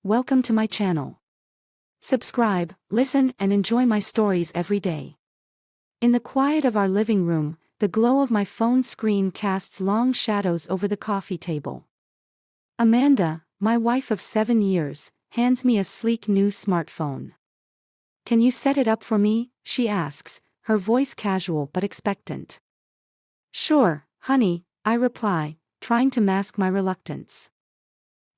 welcome to my channel. Subscribe, listen, and enjoy my stories every day. In the quiet of our living room, the glow of my phone screen casts long shadows over the coffee table. Amanda, my wife of 7 years, hands me a sleek new smartphone. "Can you set it up for me?" she asks, her voice casual but expectant. "Sure, honey," I reply, trying to mask my reluctance.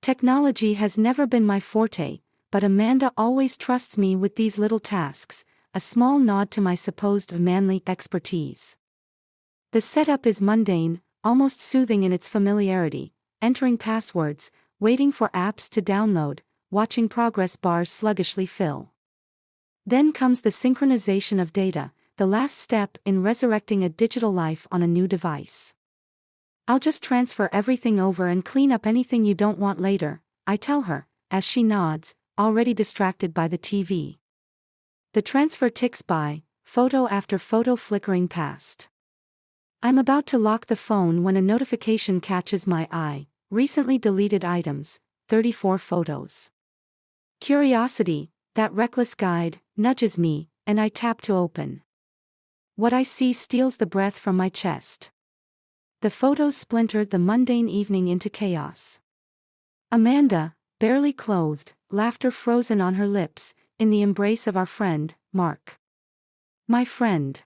Technology has never been my forte, but Amanda always trusts me with these little tasks, a small nod to my supposed manly expertise. The setup is mundane, almost soothing in its familiarity, entering passwords, waiting for apps to download, watching progress bars sluggishly fill. Then comes the synchronization of data, the last step in resurrecting a digital life on a new device. "I'll just transfer everything over and clean up anything you don't want later," I tell her, as she nods, already distracted by the TV. The transfer ticks by, photo after photo flickering past. I'm about to lock the phone when a notification catches my eye: recently deleted items, 34 photos. Curiosity, that reckless guide, nudges me, and I tap to open. What I see steals the breath from my chest. The photos splintered the mundane evening into chaos. Amanda, barely clothed, laughter frozen on her lips, in the embrace of our friend, Mark. My friend.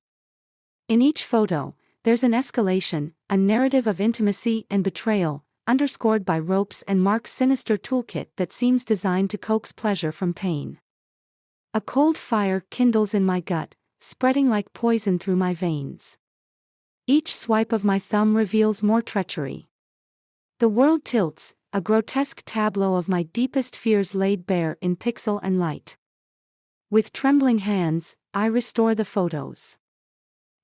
In each photo, there's an escalation, a narrative of intimacy and betrayal, underscored by ropes and Mark's sinister toolkit that seems designed to coax pleasure from pain. A cold fire kindles in my gut, spreading like poison through my veins. Each swipe of my thumb reveals more treachery. The world tilts, a grotesque tableau of my deepest fears laid bare in pixel and light. With trembling hands, I restore the photos.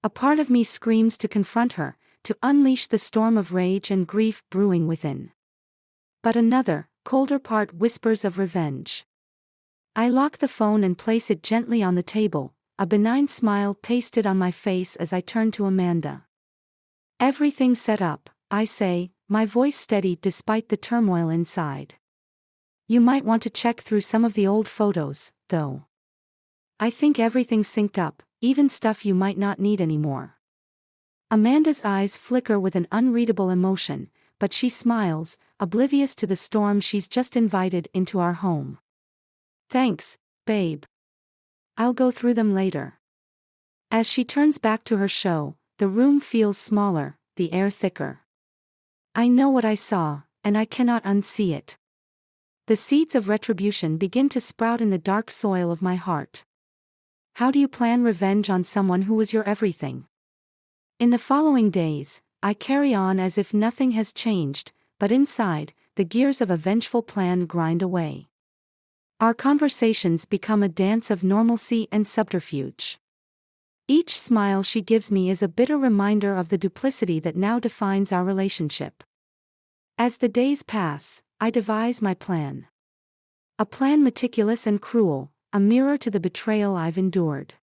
A part of me screams to confront her, to unleash the storm of rage and grief brewing within. But another, colder part whispers of revenge. I lock the phone and place it gently on the table, a benign smile pasted on my face as I turn to Amanda. "Everything set up," I say, my voice steady despite the turmoil inside. "You might want to check through some of the old photos, though. I think everything's synced up, even stuff you might not need anymore." Amanda's eyes flicker with an unreadable emotion, but she smiles, oblivious to the storm she's just invited into our home. "Thanks, babe. I'll go through them later." As she turns back to her show, the room feels smaller, the air thicker. I know what I saw, and I cannot unsee it. The seeds of retribution begin to sprout in the dark soil of my heart. How do you plan revenge on someone who was your everything? In the following days, I carry on as if nothing has changed, but inside, the gears of a vengeful plan grind away. Our conversations become a dance of normalcy and subterfuge. Each smile she gives me is a bitter reminder of the duplicity that now defines our relationship. As the days pass, I devise my plan. A plan meticulous and cruel, a mirror to the betrayal I've endured.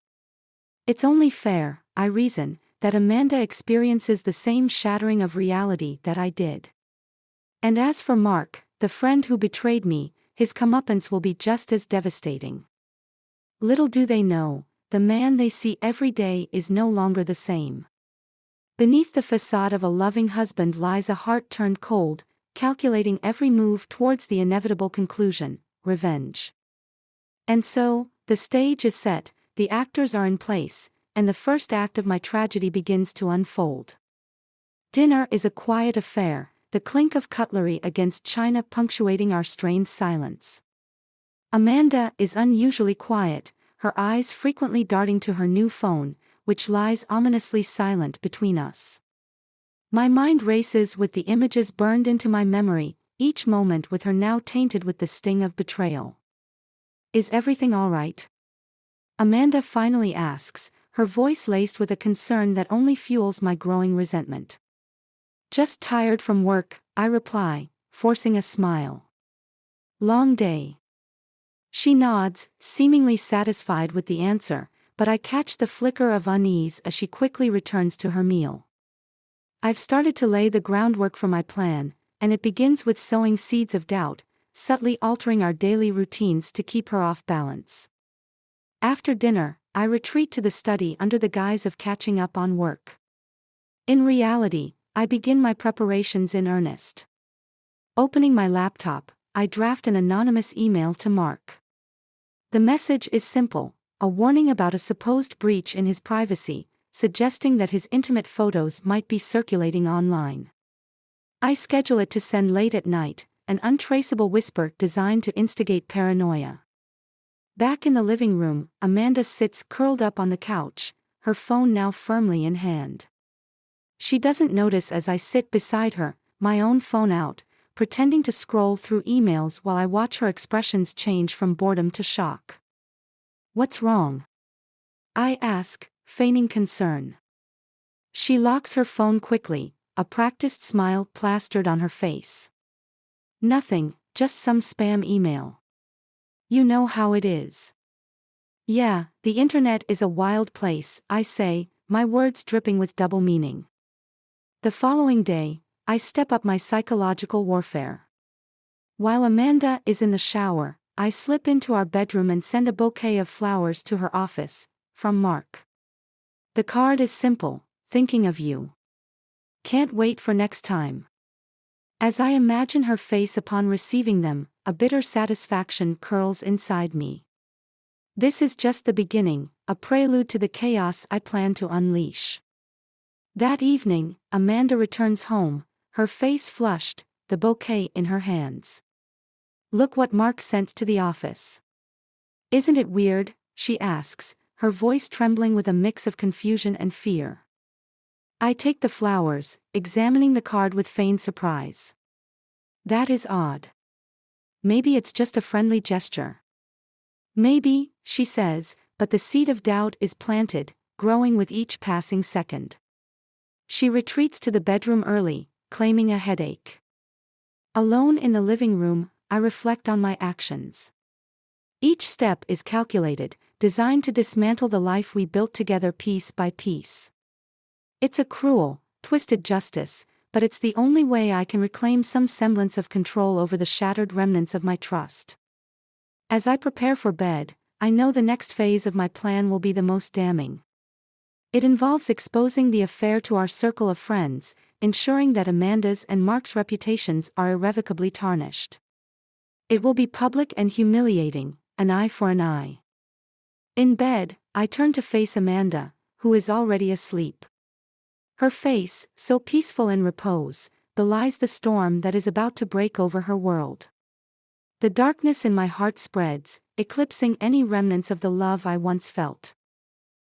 It's only fair, I reason, that Amanda experiences the same shattering of reality that I did. And as for Mark, the friend who betrayed me, his comeuppance will be just as devastating. Little do they know, the man they see every day is no longer the same. Beneath the facade of a loving husband lies a heart turned cold, calculating every move towards the inevitable conclusion: revenge. And so, the stage is set, the actors are in place, and the first act of my tragedy begins to unfold. Dinner is a quiet affair, the clink of cutlery against china punctuating our strained silence. Amanda is unusually quiet, her eyes frequently darting to her new phone, which lies ominously silent between us. My mind races with the images burned into my memory, each moment with her now tainted with the sting of betrayal. "Is everything all right?" Amanda finally asks, her voice laced with a concern that only fuels my growing resentment. "Just tired from work," I reply, forcing a smile. "Long day." She nods, seemingly satisfied with the answer, but I catch the flicker of unease as she quickly returns to her meal. I've started to lay the groundwork for my plan, and it begins with sowing seeds of doubt, subtly altering our daily routines to keep her off balance. After dinner, I retreat to the study under the guise of catching up on work. In reality, I begin my preparations in earnest. Opening my laptop, I draft an anonymous email to Mark. The message is simple, a warning about a supposed breach in his privacy, suggesting that his intimate photos might be circulating online. I schedule it to send late at night, an untraceable whisper designed to instigate paranoia. Back in the living room, Amanda sits curled up on the couch, her phone now firmly in hand. She doesn't notice as I sit beside her, my own phone out, pretending to scroll through emails while I watch her expressions change from boredom to shock. "What's wrong?" I ask, feigning concern. She locks her phone quickly, a practiced smile plastered on her face. "Nothing, just some spam email. You know how it is." "Yeah, the internet is a wild place," I say, my words dripping with double meaning. The following day, I step up my psychological warfare. While Amanda is in the shower, I slip into our bedroom and send a bouquet of flowers to her office, from Mark. The card is simple, "Thinking of you. Can't wait for next time." As I imagine her face upon receiving them, a bitter satisfaction curls inside me. This is just the beginning, a prelude to the chaos I plan to unleash. That evening, Amanda returns home, her face flushed, the bouquet in her hands. "Look what Mark sent to the office. Isn't it weird?" she asks, her voice trembling with a mix of confusion and fear. I take the flowers, examining the card with feigned surprise. "That is odd. Maybe it's just a friendly gesture." "Maybe," she says, but the seed of doubt is planted, growing with each passing second. She retreats to the bedroom early, claiming a headache. Alone in the living room, I reflect on my actions. Each step is calculated, designed to dismantle the life we built together piece by piece. It's a cruel, twisted justice, but it's the only way I can reclaim some semblance of control over the shattered remnants of my trust. As I prepare for bed, I know the next phase of my plan will be the most damning. It involves exposing the affair to our circle of friends, ensuring that Amanda's and Mark's reputations are irrevocably tarnished. It will be public and humiliating, an eye for an eye. In bed, I turn to face Amanda, who is already asleep. Her face, so peaceful in repose, belies the storm that is about to break over her world. The darkness in my heart spreads, eclipsing any remnants of the love I once felt.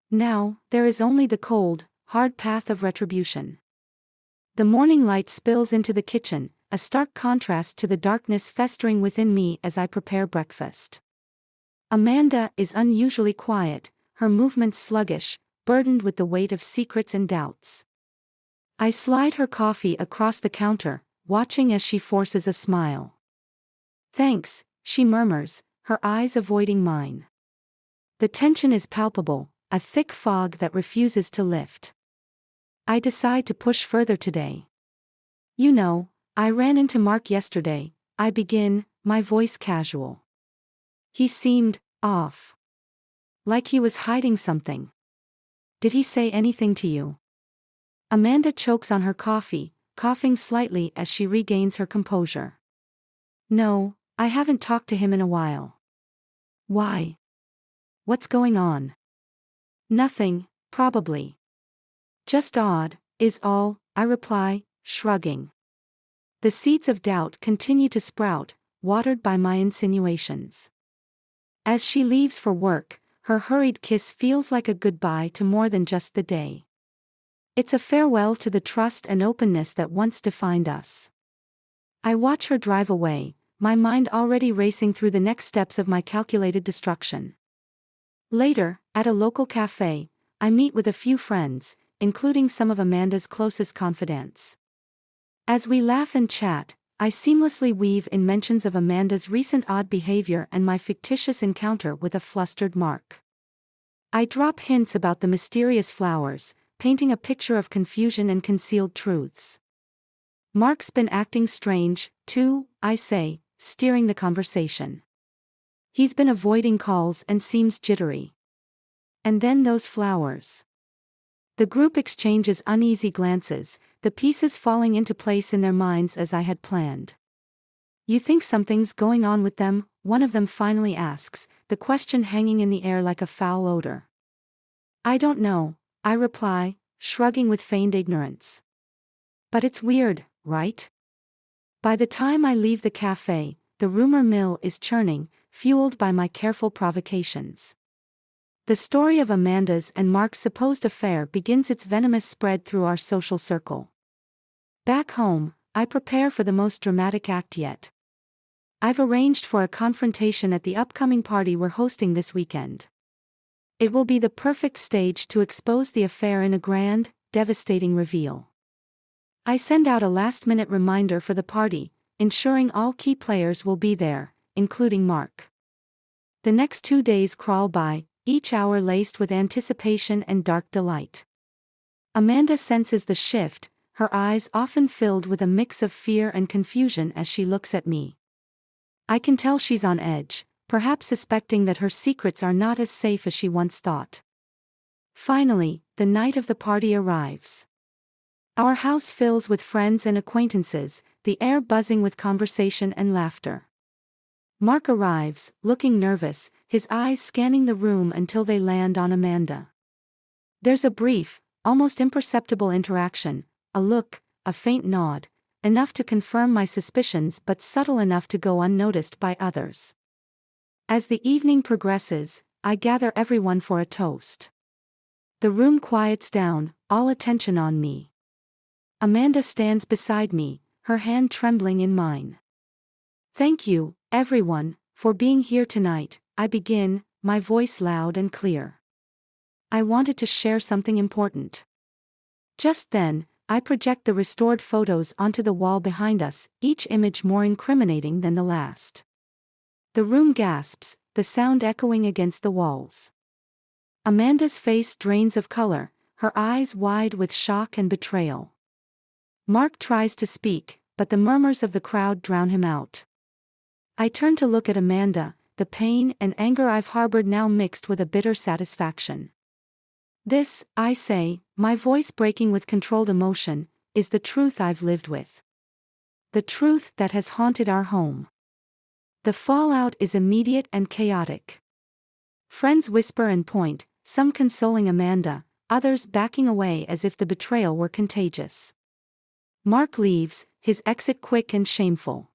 Now, there is only the cold, hard path of retribution. The morning light spills into the kitchen, a stark contrast to the darkness festering within me as I prepare breakfast. Amanda is unusually quiet, her movements sluggish, burdened with the weight of secrets and doubts. I slide her coffee across the counter, watching as she forces a smile. "Thanks," she murmurs, her eyes avoiding mine. The tension is palpable, a thick fog that refuses to lift. I decide to push further today. "You know, I ran into Mark yesterday," I begin, my voice casual. "He seemed off. Like he was hiding something. Did he say anything to you?" Amanda chokes on her coffee, coughing slightly as she regains her composure. "No, I haven't talked to him in a while." "Why? What's going on?" "Nothing, probably. Just odd, is all," I reply, shrugging. The seeds of doubt continue to sprout, watered by my insinuations. As she leaves for work, her hurried kiss feels like a goodbye to more than just the day. It's a farewell to the trust and openness that once defined us. I watch her drive away, my mind already racing through the next steps of my calculated destruction. Later, at a local cafe, I meet with a few friends, including some of Amanda's closest confidants. As we laugh and chat, I seamlessly weave in mentions of Amanda's recent odd behavior and my fictitious encounter with a flustered Mark. I drop hints about the mysterious flowers, painting a picture of confusion and concealed truths. "Mark's been acting strange, too," I say, steering the conversation. He's been avoiding calls and seems jittery. And then those flowers. The group exchanges uneasy glances, the pieces falling into place in their minds as I had planned. You think something's going on with them? One of them finally asks, the question hanging in the air like a foul odor. I don't know, I reply, shrugging with feigned ignorance. But it's weird, right? By the time I leave the cafe, the rumor mill is churning, fueled by my careful provocations. The story of Amanda's and Mark's supposed affair begins its venomous spread through our social circle. Back home, I prepare for the most dramatic act yet. I've arranged for a confrontation at the upcoming party we're hosting this weekend. It will be the perfect stage to expose the affair in a grand, devastating reveal. I send out a last-minute reminder for the party, ensuring all key players will be there, including Mark. The next 2 days crawl by, each hour laced with anticipation and dark delight. Amanda senses the shift, her eyes often filled with a mix of fear and confusion as she looks at me. I can tell she's on edge, perhaps suspecting that her secrets are not as safe as she once thought. Finally, the night of the party arrives. Our house fills with friends and acquaintances, the air buzzing with conversation and laughter. Mark arrives, looking nervous, his eyes scanning the room until they land on Amanda. There's a brief, almost imperceptible interaction, a look, a faint nod, enough to confirm my suspicions but subtle enough to go unnoticed by others. As the evening progresses, I gather everyone for a toast. The room quiets down, all attention on me. Amanda stands beside me, her hand trembling in mine. Thank you, everyone, for being here tonight, I begin, my voice loud and clear. I wanted to share something important. Just then, I project the restored photos onto the wall behind us, each image more incriminating than the last. The room gasps, the sound echoing against the walls. Amanda's face drains of color, her eyes wide with shock and betrayal. Mark tries to speak, but the murmurs of the crowd drown him out. I turn to look at Amanda, the pain and anger I've harbored now mixed with a bitter satisfaction. This, I say, my voice breaking with controlled emotion, is the truth I've lived with. The truth that has haunted our home. The fallout is immediate and chaotic. Friends whisper and point, some consoling Amanda, others backing away as if the betrayal were contagious. Mark leaves, his exit quick and shameful.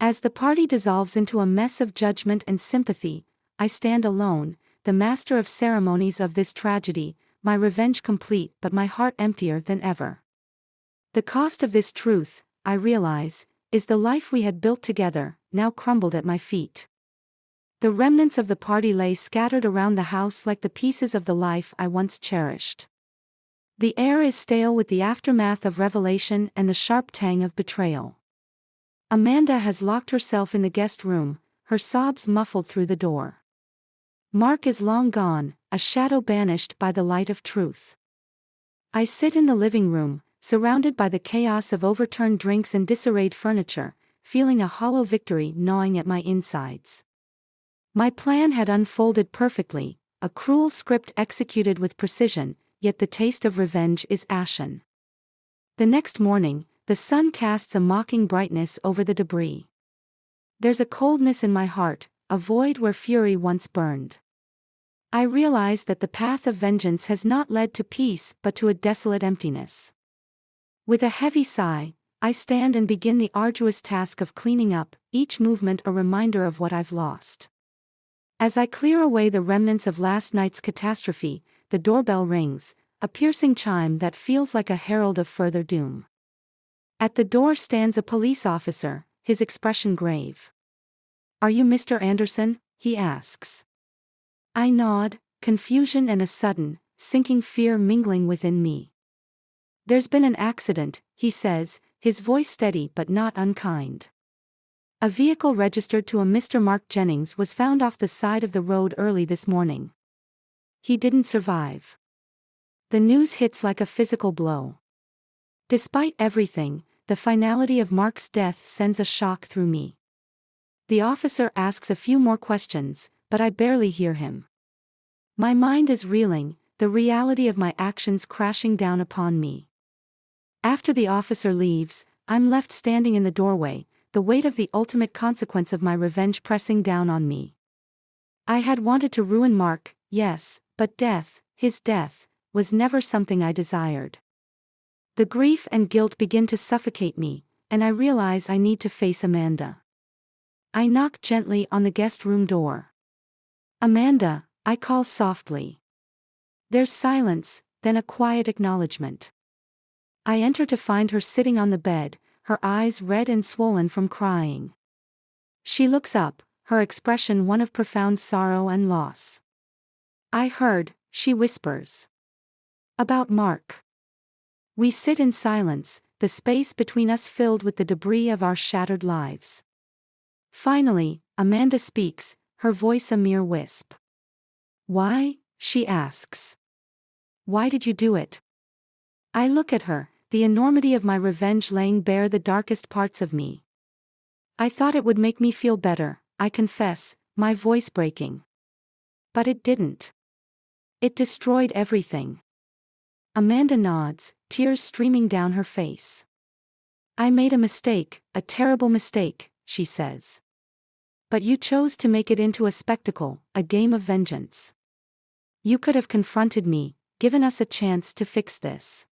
As the party dissolves into a mess of judgment and sympathy, I stand alone, the master of ceremonies of this tragedy, my revenge complete but my heart emptier than ever. The cost of this truth, I realize, is the life we had built together, now crumbled at my feet. The remnants of the party lay scattered around the house like the pieces of the life I once cherished. The air is stale with the aftermath of revelation and the sharp tang of betrayal. Amanda has locked herself in the guest room, her sobs muffled through the door. Mark is long gone, a shadow banished by the light of truth. I sit in the living room, surrounded by the chaos of overturned drinks and disarrayed furniture, feeling a hollow victory gnawing at my insides. My plan had unfolded perfectly, a cruel script executed with precision, yet the taste of revenge is ashen. The next morning, the sun casts a mocking brightness over the debris. There's a coldness in my heart, a void where fury once burned. I realize that the path of vengeance has not led to peace but to a desolate emptiness. With a heavy sigh, I stand and begin the arduous task of cleaning up, each movement a reminder of what I've lost. As I clear away the remnants of last night's catastrophe, the doorbell rings, a piercing chime that feels like a herald of further doom. At the door stands a police officer, his expression grave. "Are you Mr. Anderson?" he asks. I nod, confusion and a sudden, sinking fear mingling within me. "There's been an accident," he says, his voice steady but not unkind. "A vehicle registered to a Mr. Mark Jennings was found off the side of the road early this morning. He didn't survive." The news hits like a physical blow. Despite everything, the finality of Mark's death sends a shock through me. The officer asks a few more questions, but I barely hear him. My mind is reeling, the reality of my actions crashing down upon me. After the officer leaves, I'm left standing in the doorway, the weight of the ultimate consequence of my revenge pressing down on me. I had wanted to ruin Mark, yes, but death, his death, was never something I desired. The grief and guilt begin to suffocate me, and I realize I need to face Amanda. I knock gently on the guest room door. "Amanda," I call softly. There's silence, then a quiet acknowledgement. I enter to find her sitting on the bed, her eyes red and swollen from crying. She looks up, her expression one of profound sorrow and loss. "I heard," she whispers. "About Mark." We sit in silence, the space between us filled with the debris of our shattered lives. Finally, Amanda speaks, her voice a mere wisp. "Why?" she asks. "Why did you do it?" I look at her, the enormity of my revenge laying bare the darkest parts of me. "I thought it would make me feel better," I confess, my voice breaking. But it didn't. It destroyed everything. Amanda nods, tears streaming down her face. "I made a mistake, a terrible mistake," she says. "But you chose to make it into a spectacle, a game of vengeance. You could have confronted me, given us a chance to fix this."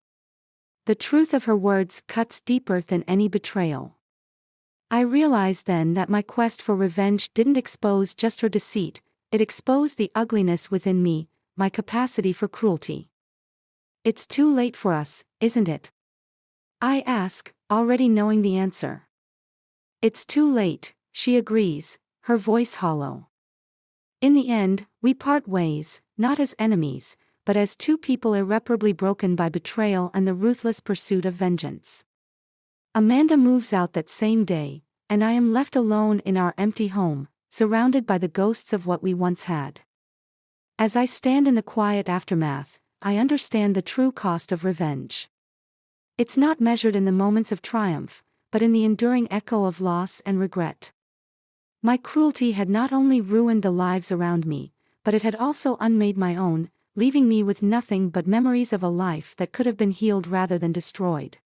The truth of her words cuts deeper than any betrayal. I realized then that my quest for revenge didn't expose just her deceit, it exposed the ugliness within me, my capacity for cruelty. "It's too late for us, isn't it?" I ask, already knowing the answer. "It's too late," she agrees, her voice hollow. "In the end, we part ways, not as enemies, but as two people irreparably broken by betrayal and the ruthless pursuit of vengeance." Amanda moves out that same day, and I am left alone in our empty home, surrounded by the ghosts of what we once had. As I stand in the quiet aftermath, I understand the true cost of revenge. It's not measured in the moments of triumph, but in the enduring echo of loss and regret. My cruelty had not only ruined the lives around me, but it had also unmade my own, leaving me with nothing but memories of a life that could have been healed rather than destroyed.